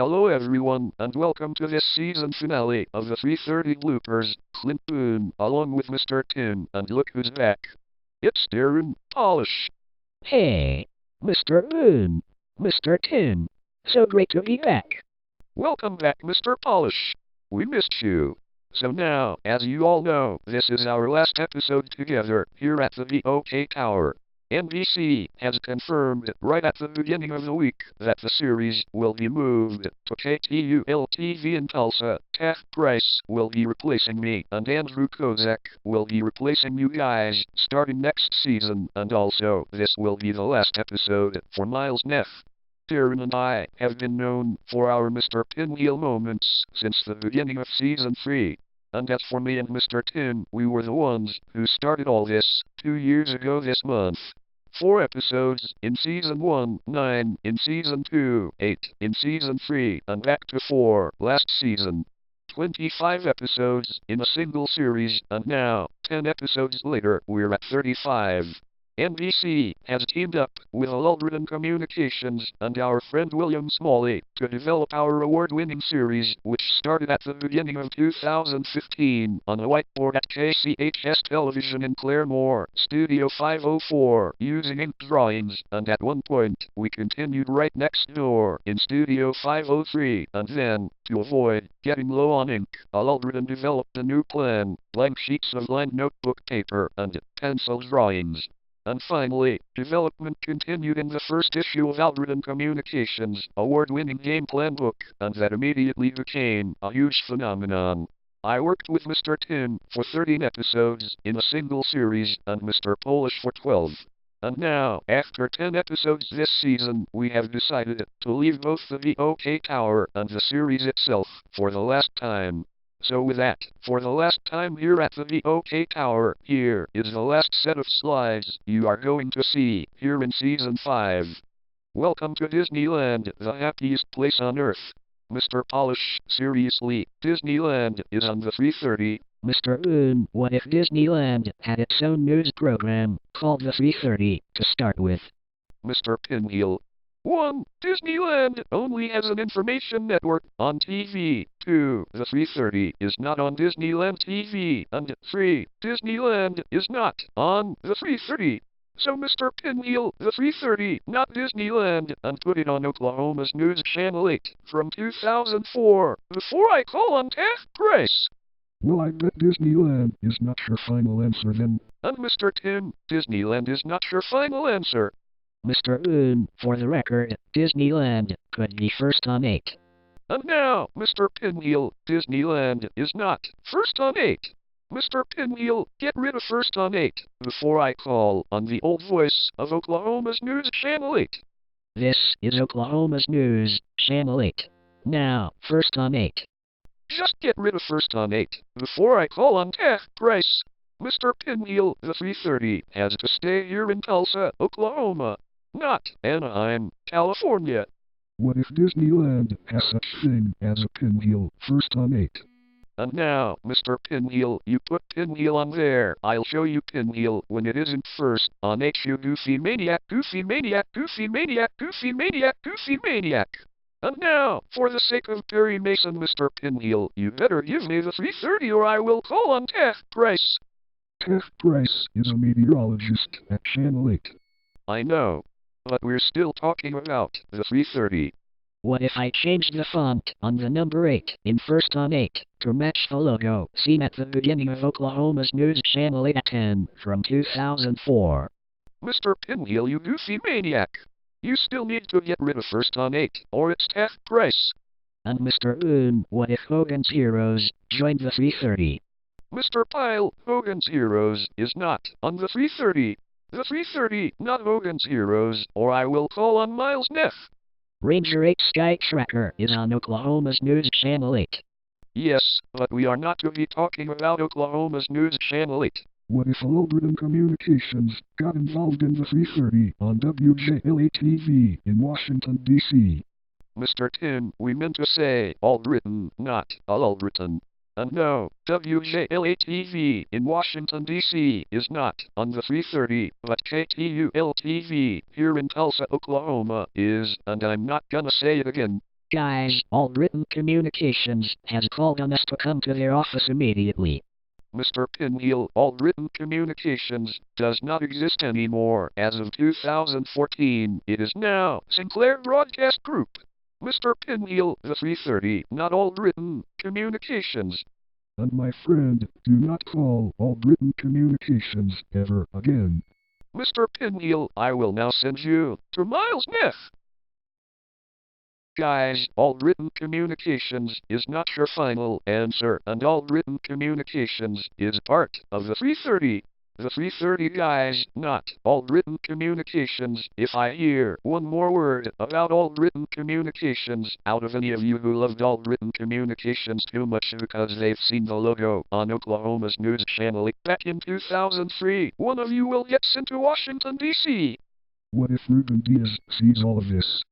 Hello everyone, and welcome to this season finale of the 330 Bloopers. Clint Boone, along with Mr. Tin, and look who's back. It's Darren Polish. Hey, Mr. Boone, Mr. Tin, so great to be back. Welcome back, Mr. Polish. We missed you. So now, as you all know, this is our last episode together here at the VOK Tower. NBC has confirmed right at the beginning of the week that the series will be moved to KTUL-TV in Tulsa. Taff Price will be replacing me, and Andrew Kozak will be replacing you guys starting next season, and also this will be the last episode for Miles Neff. Darren and I have been known for our Mr. Pinwheel moments since the beginning of Season 3. And as for me and Mr. Tin, we were the ones who started all this 2 years ago this month. 4 episodes in Season 1, 9 in Season 2, 8 in Season 3, and back to 4 last season. 25 episodes in a single series, and now, 10 episodes later, we're at 35. NBC has teamed up with Aldrin Communications and our friend William Smalley to develop our award-winning series, which started at the beginning of 2015 on a whiteboard at KCHS Television in Claremore, Studio 504, using ink drawings, and at one point, we continued right next door in Studio 503, and then, to avoid getting low on ink, Aldrin developed a new plan, blank sheets of lined notebook paper and pencil drawings. And finally, development continued in the first issue of Aldrin Communications' award-winning game plan book, and that immediately became a huge phenomenon. I worked with Mr. Tin for 13 episodes in a single series, and Mr. Polish for 12. And now, after 10 episodes this season, we have decided to leave both the VOK Tower and the series itself for the last time. So with that, for the last time here at the VOK Tower, here is the last set of slides you are going to see here in Season 5. Welcome to Disneyland, the happiest place on Earth. Mr. Polish, seriously, Disneyland is on the 330. Mr. Boone, what if Disneyland had its own news program called the 330 to start with? Mr. Pinwheel. 1. Disneyland only has an information network on TV. 2. The 330 is not on Disneyland TV. And 3. Disneyland is not on the 330. So Mr. Pinwheel, the 330, not Disneyland, and put it on Oklahoma's News Channel 8 from 2004, before I call on Taff Price. Well, I bet Disneyland is not your final answer then. And Mr. Tin, Disneyland is not your final answer. Mr. Boone, for the record, Disneyland could be first on 8. And now, Mr. Pinwheel, Disneyland is not first on 8. Mr. Pinwheel, get rid of first on 8 before I call on the old voice of Oklahoma's News Channel 8. This is Oklahoma's News, Channel 8. Now, first on 8. Just get rid of first on 8 before I call on Taff Price. Mr. Pinwheel, the 330, has to stay here in Tulsa, Oklahoma, not Anaheim, California. What if Disneyland has such thing as a pinwheel first on 8? And now, Mr. Pinwheel, you put Pinwheel on there. I'll show you Pinwheel when it isn't first on 8, you goofy maniac, goofy maniac, goofy maniac, goofy maniac, goofy maniac. And now, for the sake of Perry Mason, Mr. Pinwheel, you better give me the 330 or I will call on Taff Price. Taff Price is a meteorologist at Channel 8. I know, but we're still talking about the 330. What if I changed the font on the number 8 in first on 8 to match the logo seen at the beginning of Oklahoma's News Channel 8 at 10 from 2004? Mr. Pinwheel, you goofy maniac. You still need to get rid of first on 8, or it's Taff Price. And Mr. Boone, what if Hogan's Heroes joined the 330? Mr. Pyle, Hogan's Heroes is not on the 330. The 330, not Hogan's Heroes, or I will call on Miles Neff. Ranger 8 Sky Tracker is on Oklahoma's News Channel 8. Yes, but we are not to be talking about Oklahoma's News Channel 8. What if Aldrin Communications got involved in the 330 on WJLA-TV in Washington, D.C.? Mr. Tin, we meant to say Aldrin, not Aldrin. And no, WJLA-TV in Washington, D.C. is not on the 330, but KTUL-TV here in Tulsa, Oklahoma is, and I'm not gonna say it again. Guys, all written communications has called on us to come to their office immediately. Mr. Pinwheel, all written communications does not exist anymore. As of 2014, it is now Sinclair Broadcast Group. Mr. Pinwheel, the 330, not all written communications. And my friend, do not call all written communications ever again. Mr. Pinwheel, I will now send you to Miles Neff. Guys, all written communications is not your final answer, and all written communications is part of the 330. The 330 guys, not all written communications. If I hear one more word about all written communications out of any of you who loved all written communications too much because they've seen the logo on Oklahoma's news channel back in 2003, one of you will get sent to Washington, D.C. What if Ruben Diaz sees all of this?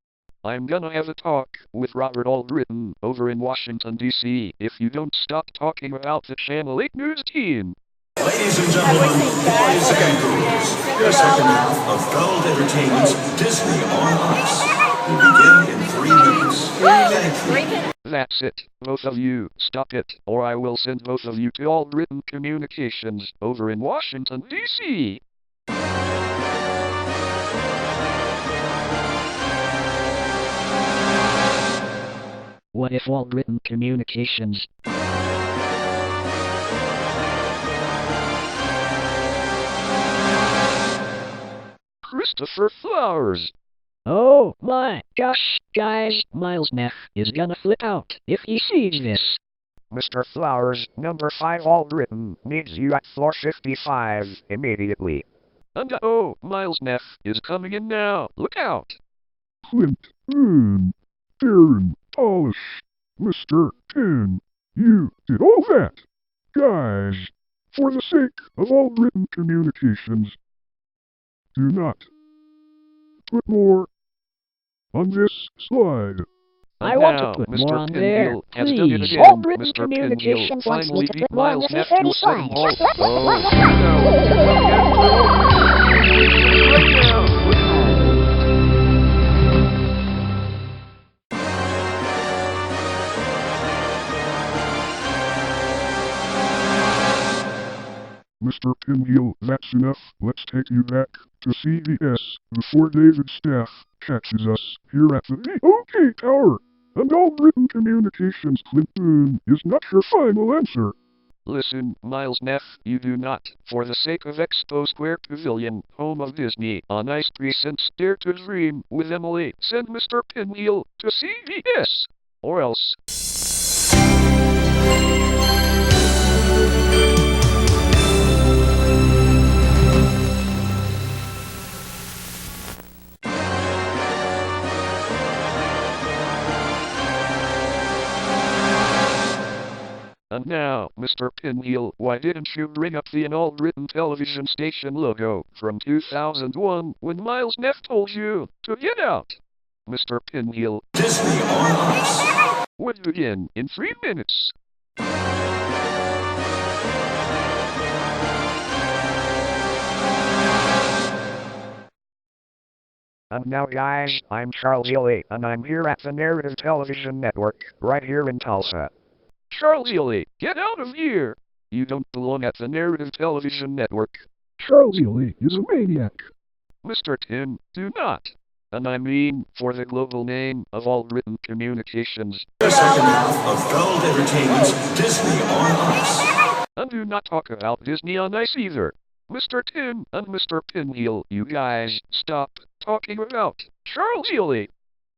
I'm gonna have a talk with Robert Aldrich over in Washington, D.C. if you don't stop talking about the Channel 8 News team. Ladies and gentlemen, boys and girls, your second half of Gold Entertainment's Disney on Ice will begin in 3 minutes. Thank you. That's it. Both of you, stop it, or I will send both of you to all written communications over in Washington, D.C. What if all written communications? Christopher Flowers. Oh my gosh, guys, Miles Neff is gonna flip out if he sees this. Mr. Flowers, number 5 all written, needs you at floor 55 immediately. And Miles Neff is coming in now. Look out. Clint, Darren, Polish, Mr. 10, you did all that. Guys, for the sake of all written communications, do not put more on this slide. I And want now, to put Mr. more on there, Pinwheel has done it please. again. All written Mr. communications Pinwheel wants me finally to beat put more on Miles the Neff 330 to a 7 slide. Mr. Pinwheel, that's enough. Let's take you back to CBS before David Staff catches us here at the OK Tower. And all written communications, Clinton, is not your final answer. Listen, Miles Neff, you do not, for the sake of Expo Square Pavilion, home of Disney on Ice Presents Dare to Dream with Emily, send Mr. Pinwheel to CBS. Or else. And now, Mr. Pinwheel, why didn't you bring up the all-written television station logo from 2001 when Miles Neff told you to get out? Mr. Pinwheel Disney on Ice. would begin in 3 minutes. And now guys, I'm Charles Ely, and I'm here at the Narrative Television Network, right here in Tulsa. Charles Ely, get out of here! You don't belong at the Narrative Television Network. Charles Ely is a maniac. Mr. Tim, do not. And I mean, for the global name of all written communications. Your second half of Gold Entertainment's Disney on Ice. And do not talk about Disney on Ice either. Mr. Tim and Mr. Pinwheel, you guys, stop talking about Charles Ely.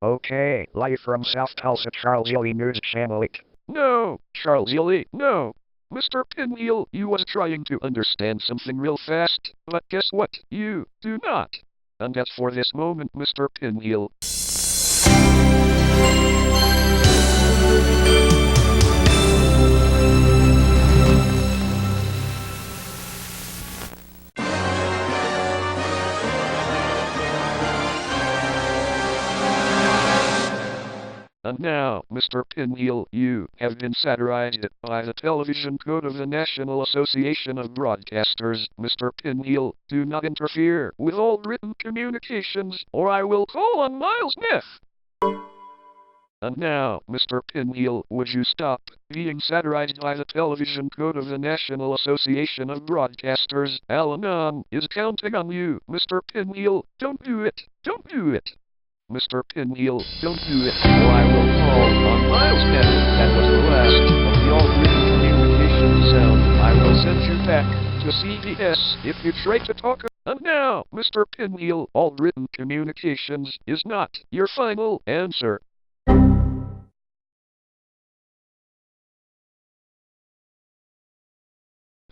Okay, live from South Tulsa, Charles Ely News Channel 8. No, Charles Ely, no. Mr. Pinwheel, you was trying to understand something real fast, but guess what? You do not. And as for this moment, Mr. Pinwheel. And now, Mr. Pinwheel, you have been satirized by the Television Code of the National Association of Broadcasters. Mr. Pinwheel, do not interfere with all written communications, or I will call on Miles Neff. And now, Mr. Pinwheel, would you stop being satirized by the television code of the National Association of Broadcasters? Al-Anon is counting on you, Mr. Pinwheel. Don't do it. Don't do it. Mr. Pinwheel, don't do it, or I will call on Miles Kennedy. That was the last of the all-written communication sound. I will send you back to CBS if you try to talk. And now, Mr. Pinwheel, all-written communications is not your final answer.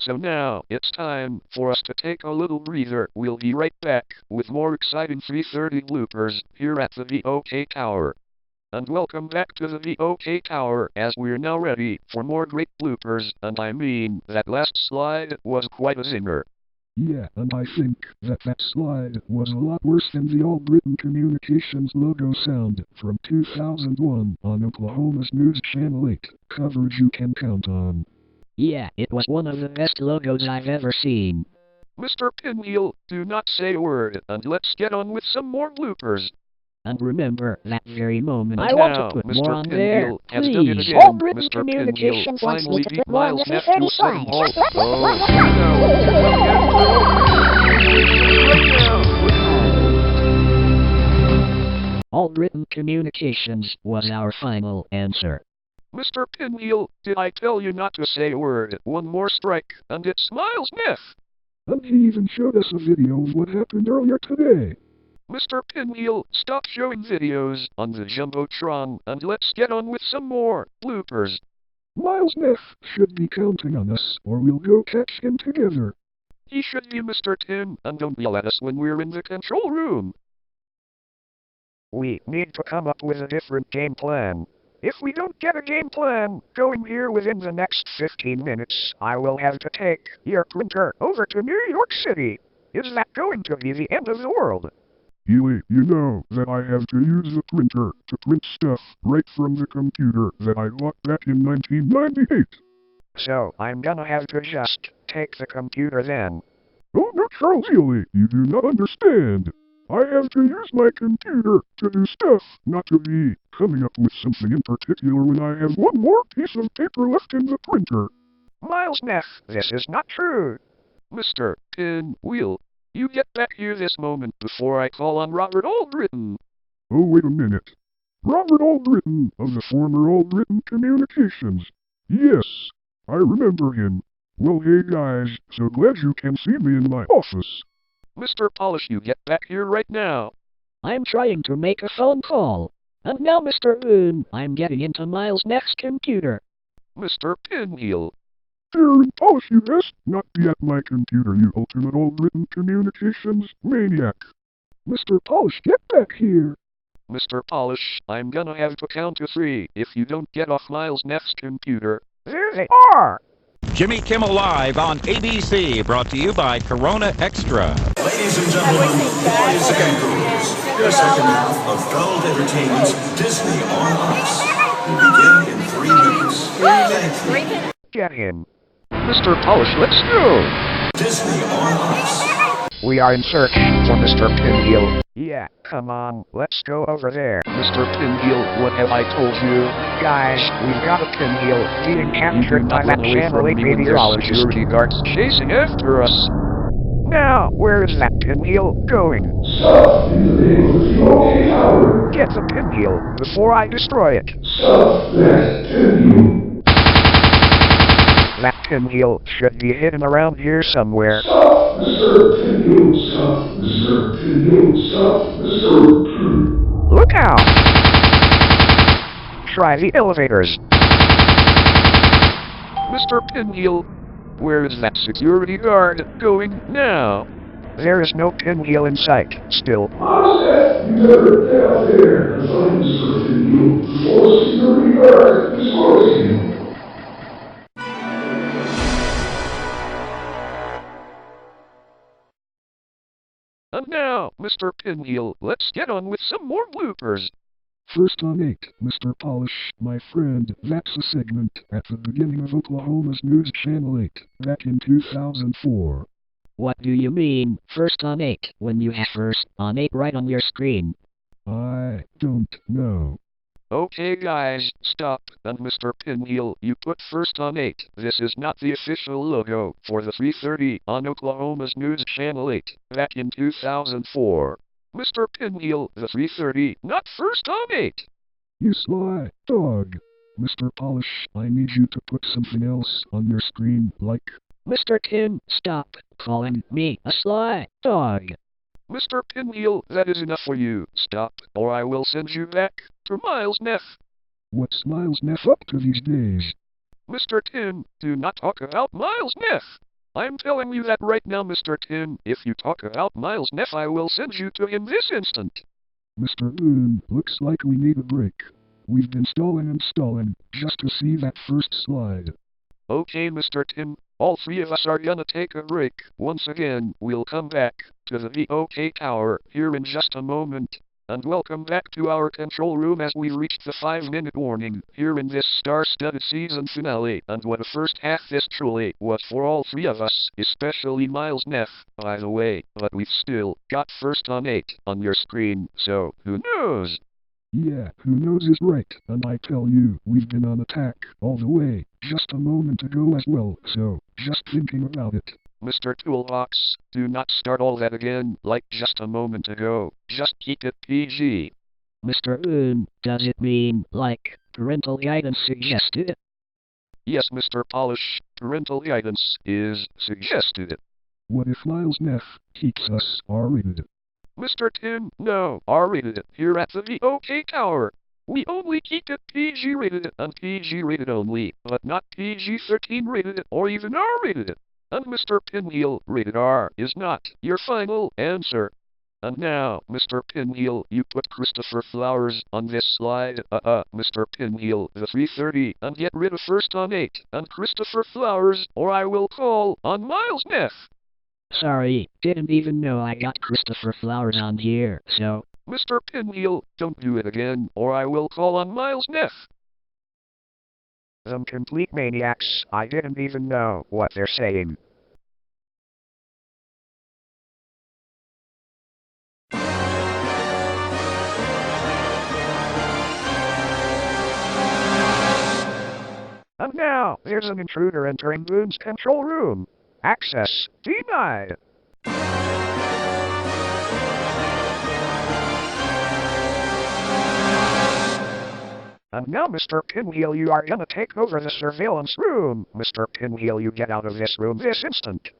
So now, it's time for us to take a little breather. We'll be right back with more exciting 3:30 bloopers here at the VOK Tower. And welcome back to the VOK Tower, as we're now ready for more great bloopers, and I mean, that last slide was quite a zinger. Yeah, and I think that slide was a lot worse than the all-written communications logo sound from 2001 on Oklahoma's News Channel 8, coverage you can count on. Yeah, it was one of the best logos I've ever seen. Mr. Pinwheel, do not say a word, and let's get on with some more bloopers. And remember, that very moment, And I want now, to put Mr. more on there, Pinwheel has done it please. again. All-written Mr. Pinwheel communications wants me finally to beat put more on Miles the Neff 3:30 to a 7 slides. ball. All-written communications was our final answer. Mr. Pinwheel, did I tell you not to say a word? One more strike, and it's Miles Neff. And he even showed us a video of what happened earlier today. Mr. Pinwheel, stop showing videos on the Jumbotron, and let's get on with some more bloopers. Miles Neff should be counting on us, or we'll go catch him together. He should be Mr. Tim, and don't yell at us when we're in the control room. We need to come up with a different game plan. If we don't get a game plan going here within the next 15 minutes, I will have to take your printer over to New York City. Is that going to be the end of the world? Ely, you know that I have to use the printer to print stuff right from the computer that I bought back in 1998. So, I'm gonna have to just take the computer then. Oh no, Charles Ely, you do not understand. I have to use my computer to do stuff, not to be coming up with something in particular when I have one more piece of paper left in the printer. Miles Neff, this is not true. Mr. Pinwheel, you get back here this moment before I call on Robert Aldrich. Oh, wait a minute. Robert Aldrich of the former Aldrich Communications. Yes, I remember him. Well, hey guys, so glad you can see me in my office. Mr. Polish, you get back here right now. I'm trying to make a phone call. And now, Mr. I'm getting into Miles Neff's computer. Mr. Pinwheel. Darren Polish, you asked, not be at my computer, you ultimate all-written communications maniac. Mr. Polish, get back here. Mr. Polish, I'm gonna have to count to 3 if you don't get off Miles Neff's computer. There they are! Jimmy Kimmel Live on ABC, brought to you by Corona Extra. Ladies and gentlemen, boys and girls, your second of Adult Entertainment's Disney on Ice will begin in 3 minutes. Thank you. Get him. Mr. Polish, let's go! Disney on Ice. We are in search for Mr. Pinwheel. Yeah, come on, let's go over there. Mr. Pinwheel, what have I told you? Guys, we've got a Pinwheel being captured by that Channel 8 There's meteorologist. security guards chasing after us. Now, where is that Pinwheel going? Get the Pinwheel before I destroy it. That Pinwheel should be hidden around here somewhere. Look out! Try the elevators. Mr. Pinwheel, where is that security guard going now? There is no Pinwheel in sight, still. And now, Mr. Pinwheel, let's get on with some more bloopers. First on 8, Mr. Polish, my friend, that's a segment at the beginning of Oklahoma's News Channel 8, back in 2004. What do you mean, first on 8, when you have first on 8 right on your screen? I don't know. Okay guys, stop. And Mr. Pinwheel, you put first on 8. This is not the official logo for the 3:30 on Oklahoma's News Channel 8 back in 2004. Mr. Pinwheel, the 3:30, not first on 8. You sly dog. Mr. Polish, I need you to put something else on your screen, like... Mr. Tim, stop calling me a sly dog. Mr. Pinwheel, that is enough for you. Stop, or I will send you back to Miles Neff. What's Miles Neff up to these days? Mr. Tim, do not talk about Miles Neff. I'm telling you that right now, Mr. Tim. If you talk about Miles Neff, I will send you to him this instant. Mr. Looks like we need a break. We've been stalling and stalling, just to see that first slide. Okay, Mr. Tim. All three of us are gonna take a break. Once again, we'll come back to the VOK Tower here in just a moment. And welcome back to our control room as we reach the 5-minute warning here in this star-studded season finale. And what a first half this truly was for all three of us, especially Miles Neff, by the way. But we've still got first on 8 on your screen, so who knows? Yeah, who knows is right, and I tell you, we've been on attack all the way, just a moment ago as well, so, just thinking about it. Mr. Toolbox, do not start all that again, like just a moment ago. Just keep it PG. Mr. Does it mean, like, parental guidance suggested? Yes, Mr. Polish, parental guidance is suggested. What if Miles Neff keeps us R-rated? Mr. Tim, no, R-rated here at the VOK Tower. We only keep it PG rated and PG rated only, but not PG-13 rated or even R-rated. And Mr. Pinwheel, rated R, is not your final answer. And now, Mr. Pinwheel, you put Christopher Flowers on this slide. Mr. Pinwheel, the 3:30, and get rid of first on 8, and Christopher Flowers, or I will call on Miles Neff. Sorry, didn't even know I got Christopher Flowers on here, so... Mr. Pinwheel, don't do it again, or I will call on Miles Neff. Them complete maniacs, I didn't even know what they're saying. And now, there's an intruder entering Boom's control room. Access denied. And now, Mr. Pinwheel, you are gonna take over the surveillance room. Mr. Pinwheel, you get out of this room this instant.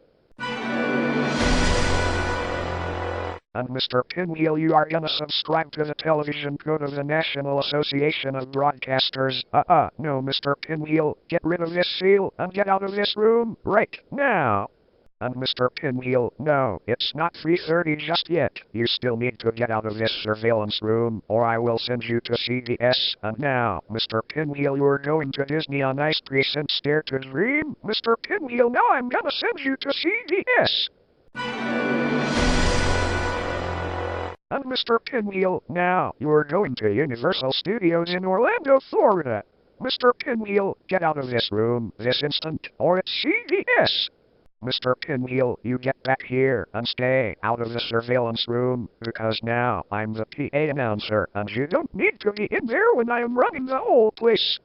And Mr. Pinwheel, you are gonna subscribe to the television code of the National Association of Broadcasters. No, Mr. Pinwheel, get rid of this seal and get out of this room right now. And Mr. Pinwheel, no, it's not 3:30 just yet. You still need to get out of this surveillance room, or I will send you to CBS. And now, Mr. Pinwheel, you're going to Disney on Ice Precinct Dare to Dream. Mr. Pinwheel, now I'm gonna send you to CBS. And Mr. Pinwheel, now you're going to Universal Studios in Orlando, Florida. Mr. Pinwheel, get out of this room this instant, or it's CBS. Mr. Pinwheel, you get back here and stay out of the surveillance room, because now I'm the PA announcer, and you don't need to be in there when I am running the whole place.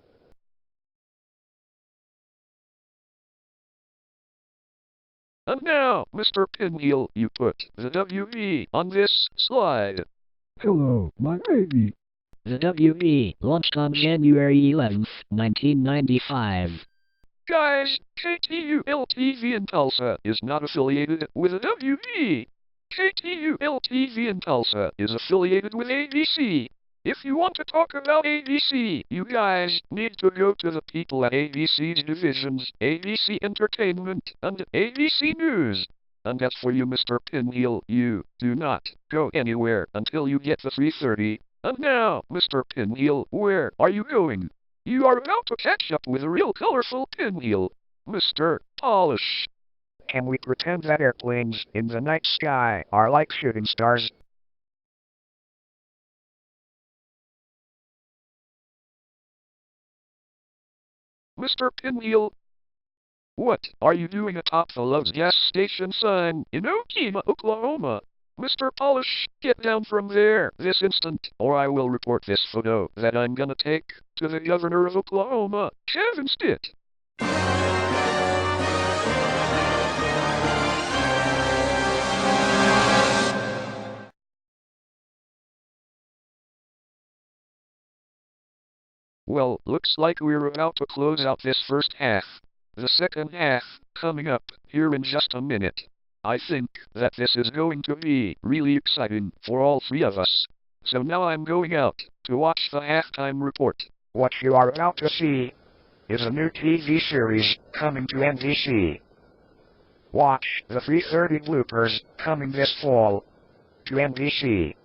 And now, Mr. Pinwheel, you put the WV on this slide. Hello, my baby. The WV launched on January 11th, 1995. Guys, KTUL-TV in Tulsa is not affiliated with the WV. KTUL-TV in Tulsa is affiliated with ABC. If you want to talk about ABC, you guys need to go to the people at ABC's divisions, ABC Entertainment, and ABC News. And as for you, Mr. Pinwheel, you do not go anywhere until you get the 3:30. And now, Mr. Pinwheel, where are you going? You are about to catch up with a real colorful Pinwheel, Mr. Polish. Can we pretend that airplanes in the night sky are like shooting stars? Mr. Pinwheel, what are you doing atop the Love's gas station sign in Okima, Oklahoma? Mr. Polish, get down from there this instant, or I will report this photo that I'm gonna take to the governor of Oklahoma, Kevin Stitt. Well, looks like we're about to close out this first half. The second half, coming up, here in just a minute. I think that this is going to be really exciting for all three of us. So now I'm going out to watch the halftime report. What you are about to see is a new TV series coming to NBC. Watch the 3:30 bloopers coming this fall to NBC.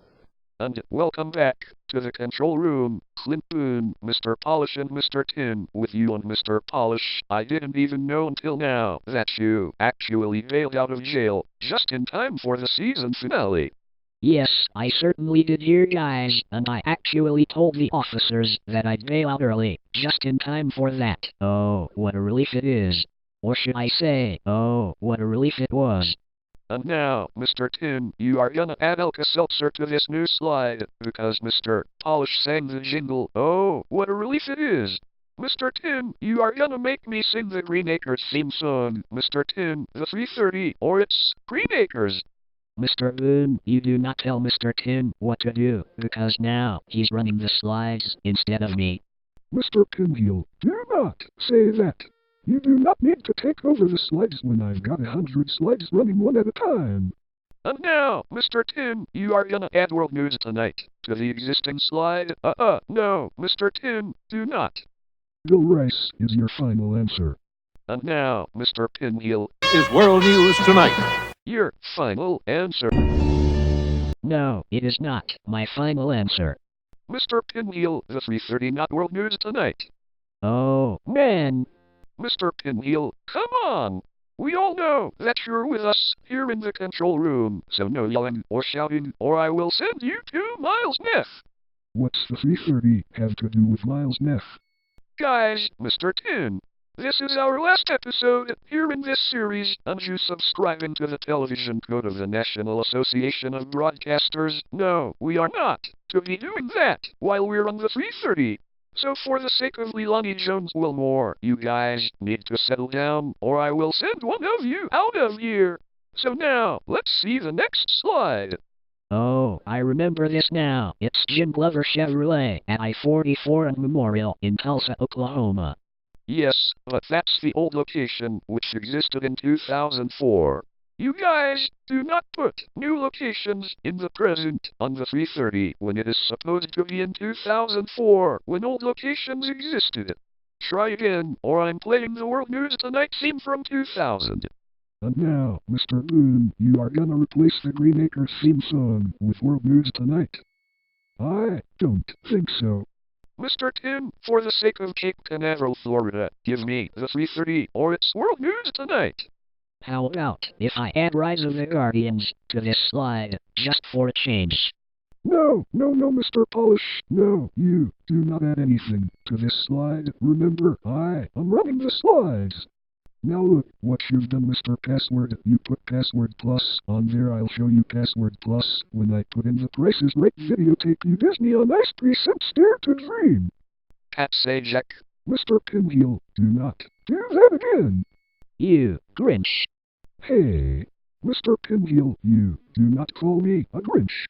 And welcome back to the control room, Clint Boone, Mr. Polish and Mr. Tin with you. And Mr. Polish, I didn't even know until now that you actually bailed out of jail just in time for the season finale. Yes, I certainly did hear, guys, and I actually told the officers that I'd bail out early, just in time for that. Oh, what a relief it is. Or should I say, oh, what a relief it was. And now, Mr. Tin, you are gonna add Alka-Seltzer to this new slide, because Mr. Polish sang the jingle, oh, what a relief it is. Mr. Tin, you are gonna make me sing the Green Acres theme song, Mr. Tin, the 3:30, or it's Green Acres. Mr. Boone, you do not tell Mr. Tin what to do, because now he's running the slides instead of me. Mr. Pinwheel, do not say that. You do not need to take over the slides when I've got 100 slides running one at a time. And now, Mr. Tin, you are gonna add World News Tonight to the existing slide. No, Mr. Tin, do not. Bill Rice is your final answer. And now, Mr. Pinwheel, Is World News Tonight. your final answer. No, it is not my final answer. Mr. Pinwheel, the 3:30 not World News Tonight. Oh, man. Mr. Pinwheel, come on! We all know that you're with us here in the control room, so no yelling or shouting, or I will send you to Miles Neff. What's the 3:30 have to do with Miles Neff? Guys, Mr. Tin, this is our last episode here in this series, and you subscribing to the television code of the National Association of Broadcasters. No, we are not to be doing that while we're on the 3:30. So for the sake of Leilani Jones Wilmore, you guys need to settle down, or I will send one of you out of here. So now, let's see the next slide. Oh, I remember this now. It's Jim Glover Chevrolet at I-44 and Memorial in Tulsa, Oklahoma. Yes, but that's the old location, which existed in 2004. You guys do not put new locations in the present on the 3:30 when it is supposed to be in 2004 when old locations existed. Try again, or I'm playing the World News Tonight theme from 2000. And now, Mr. Boone, you are gonna replace the Green Acres theme song with World News Tonight. I don't think so. Mr. Tin, for the sake of Cape Canaveral, Florida, give me the 3:30 or it's World News Tonight. How about if I add Rise of the Guardians to this slide, just for a change? No, Mr. Polish. No, you do not add anything to this slide. Remember, I am running the slides. Now look what you've done, Mr. Password. You put Password Plus on there. I'll show you Password Plus when I put in the Price is Right videotape. You Disney on Ice 3 cents Dare to Dream. Pat Sajak. Mr. Pinwheel, do not do that again. You Grinch. Hey, Mr. Pinwheel, you do not call me a Grinch.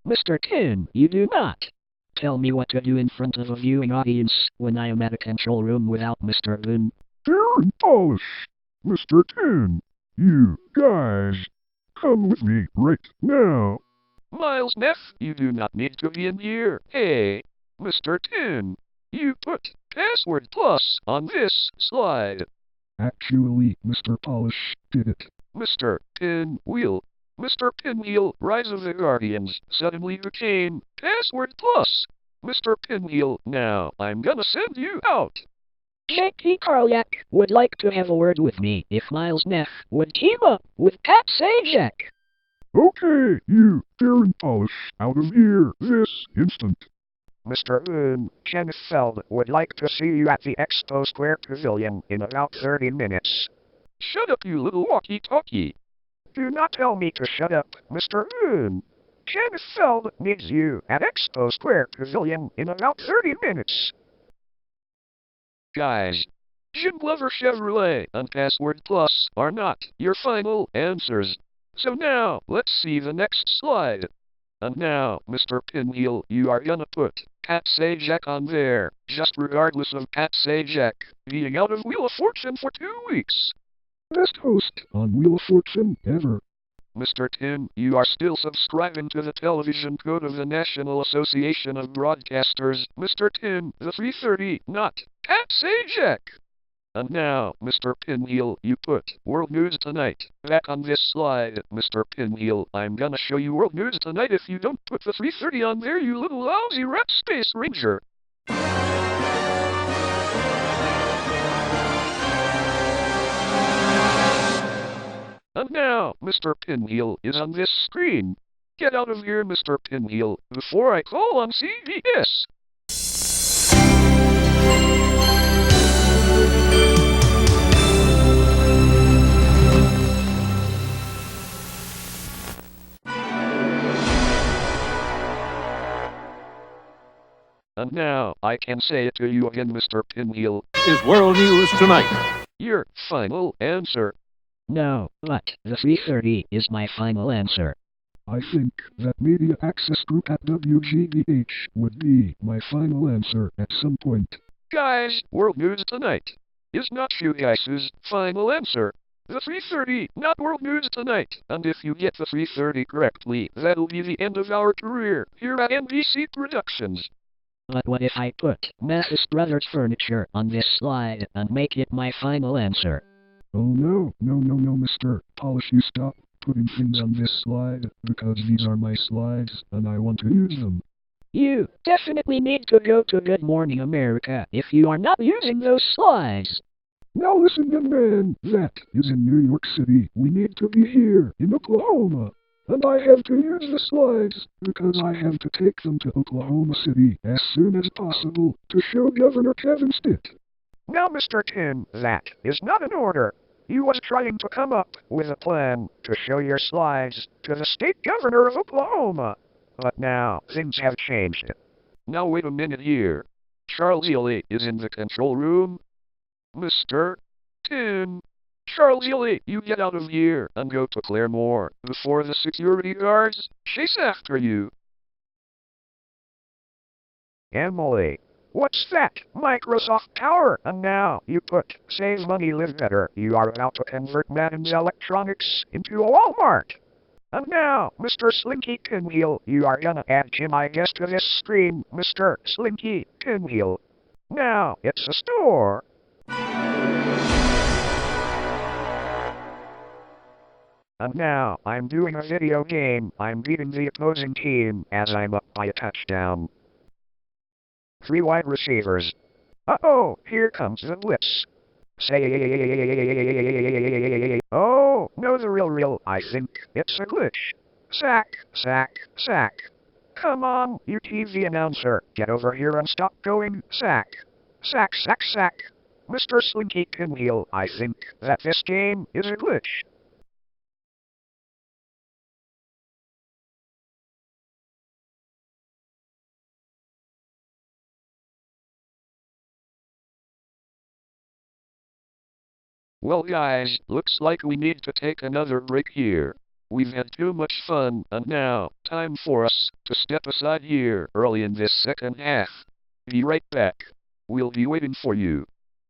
Mr. Tin, you do not tell me what to do in front of a viewing audience when I am at a control room without Mr. Boone. Darren Polish, Mr. Tin, you guys, come with me right now. Miles Neff, you do not need to be in here. Hey, Mr. Tin, you put Password Plus on this slide. Actually, Mr. Polish did it. Mr. Pinwheel. Mr. Pinwheel, Rise of the Guardians, suddenly became Password Plus. Mr. Pinwheel, now I'm gonna send you out. J.P. Karliak would like to have a word with me if Miles Neff would team up with Pat Sajak. Okay, you, Darren Polish, out of here this instant. Mr. Boone, Kenneth Feld would like to see you at the Expo Square Pavilion in about 30 minutes. Shut up, you little walkie-talkie. Do not tell me to shut up, Mr. Kenneth Feld needs you at Expo Square Pavilion in about 30 minutes. Guys, Jim Glover Chevrolet and Password Plus are not your final answers. So now, let's see the next slide. And now, Mr. Pinwheel, you are gonna put Pat Sajak on there, just regardless of Pat Sajak being out of Wheel of Fortune for 2 weeks. Best host on Wheel of Fortune ever. Mr. Tin, you are still subscribing to the television code of the National Association of Broadcasters. Mr. Tin, the 330, not Pat Sajak. And now, Mr. Pinwheel, you put World News Tonight back on this slide. Mr. Pinwheel, I'm gonna show you World News Tonight if you don't put the 330 on there, you little lousy rat space ranger. And now, Mr. Pinwheel is on this screen. Get out of here, Mr. Pinwheel, before I call on CBS. And now, I can say it to you again, Mr. Pinwheel. Is World News Tonight. Your final answer. No, but the 330 is my final answer. I think that Media Access Group at WGBH would be my final answer at some point. Guys, World News Tonight is not you guys' final answer. The 330, not World News Tonight. And if you get the 330 correctly, that'll be the end of our career here at NBC Productions. But what if I put Mathis Brothers Furniture on this slide and make it my final answer? Oh no, Mr. Polish, you stop putting things on this slide, because these are my slides, and I want to use them. You definitely need to go to Good Morning America if you are not using those slides. Now listen, young man, that is in New York City. We need to be here in Oklahoma. And I have to use the slides, because I have to take them to Oklahoma City as soon as possible to show Governor Kevin Stitt. Now, Mr. Tin, that is not an order. You was trying to come up with a plan to show your slides to the state governor of Oklahoma. But now, things have changed. Now wait a minute here. Charles Ely is in the control room. Mr. Tin. Charles Ely, you get out of here and go to Claremore before the security guards chase after you. Emily, what's that? Microsoft Tower. And now, you put Save Money Live Better. You are about to convert Madden's Electronics into a Walmart. And now, Mr. Slinky Pinwheel, you are gonna add Jim, I guess, to this screen, Mr. Slinky Pinwheel. Now, it's a store. And now, I'm doing a video game. I'm beating the opposing team as I'm up by a touchdown. 3 wide receivers. Uh-oh, here comes the blitz. Say, oh, no, the real, I think it's a glitch. Sack. Come on, you TV announcer, get over here and stop going sack. Sack. Mr. Slinky Pinwheel, I think that this game is a glitch. Well guys, looks like we need to take another break here. We've had too much fun, and now, time for us to step aside here early in this second half. Be right back. We'll be waiting for you.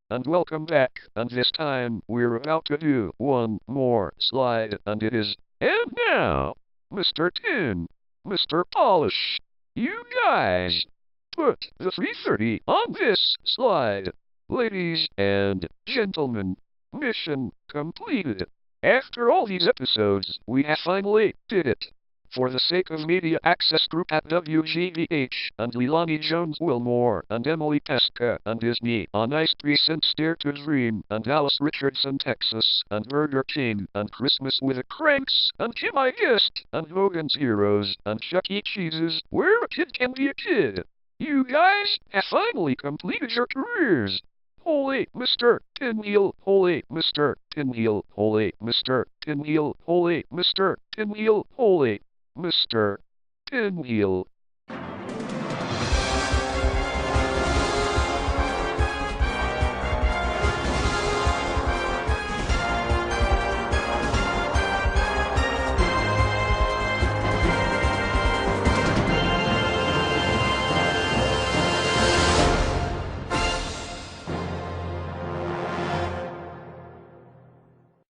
And welcome back, and this time, we're about to do one more slide, and it is, and now, Mr. Tin, Mr. Polish, you guys, put the 330 on this slide. Ladies and gentlemen, mission completed. After all these episodes, we have finally did it. For the sake of Media Access Group at WGVH, and Leilani Jones-Wilmore, and Emily Pesca, and Disney, on Ice 3 Cents Dare to Dream, and Dallas Richardson, Texas, and Burger King, and Christmas with the Cranks, and Kim I Guessed, and Hogan's Heroes, and Chuck E. Cheese's Where a Kid Can Be a Kid. You guys have finally completed your careers. holy Mr. Pinwheel, holy Mr. Pinwheel, holy Mr. Pinwheel, holy Mr. Pinwheel, holy Mr. Pinwheel.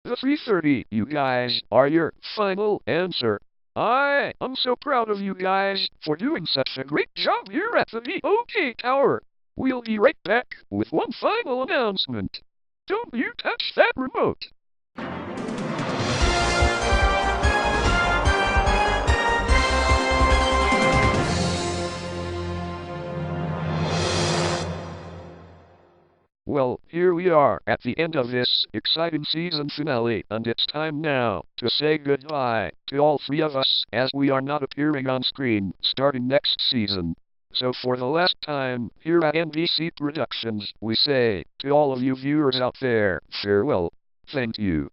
The 330, you guys, are your final answer. I'm so proud of you guys for doing such a great job here at the VOK Tower. We'll be right back with one final announcement. Don't you touch that remote. Well, here we are at the end of this exciting season finale, and it's time now to say goodbye to all three of us as we are not appearing on screen starting next season. So for the last time, here at NBC Productions, we say to all of you viewers out there, farewell. Thank you.